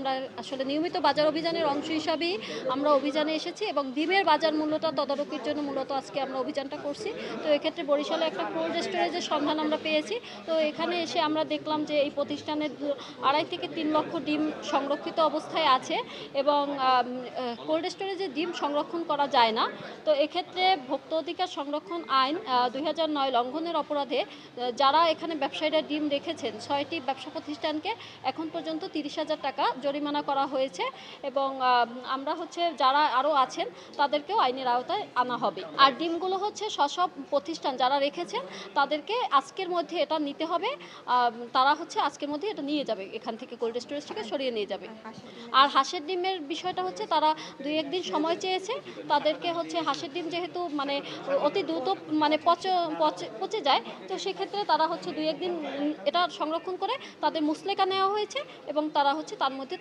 আমরা আসলে নিয়মিত বাজার অভিযানের অংশ হিসাবেই আমরা অভিযানে এসেছি এবং ডিমের বাজার মূল্যটা তদারকির জন্য মূলত আজকে আমরা অভিযানটা করছি। তো এক্ষেত্রে বরিশালে একটা কোল্ড স্টোরেজের সন্ধান আমরা পেয়েছি। তো এখানে এসে আমরা দেখলাম যে এই প্রতিষ্ঠানে 2.5 থেকে 3 লক্ষ ডিম সংরক্ষিত অবস্থায় আছে এবং কোল্ড স্টোরেজে ডিম সংরক্ষণ করা যায় না। তো এক্ষেত্রে ভোক্তা অধিকার সংরক্ষণ আইন 2009 লঙ্ঘনের অপরাধে যারা এখানে ব্যবসায়ীরা ডিম রেখেছেন 6টি ব্যবসা প্রতিষ্ঠানকে এখন পর্যন্ত 30,000 টাকা জরিমানা করা হয়েছে এবং আমরা যারা আরও আছেন তাদেরকেও আইনের আওতায় আনা হবে। আর ডিমগুলো সব প্রতিষ্ঠান যারা রেখেছেন তাদেরকে আজকের মধ্যে এটা নিতে হবে। তারা আজকের মধ্যে এটা নিয়ে যাবে, এখান থেকে কোল্ড স্টোরেজ থেকে সরিয়ে নিয়ে যাবে। আর হাঁসের ডিমের বিষয়টা তারা 2-1 দিন সময় চেয়েছে। তাদেরকে হাঁসের ডিম যেহেতু মানে অতি দ্রুত মানে পচে যায়, তো সেক্ষেত্রে তারা 2-1 দিন এটা সংরক্ষণ করে তাদের মুসলেকা নেওয়া হয়েছে এবং তারা তার মধ্যে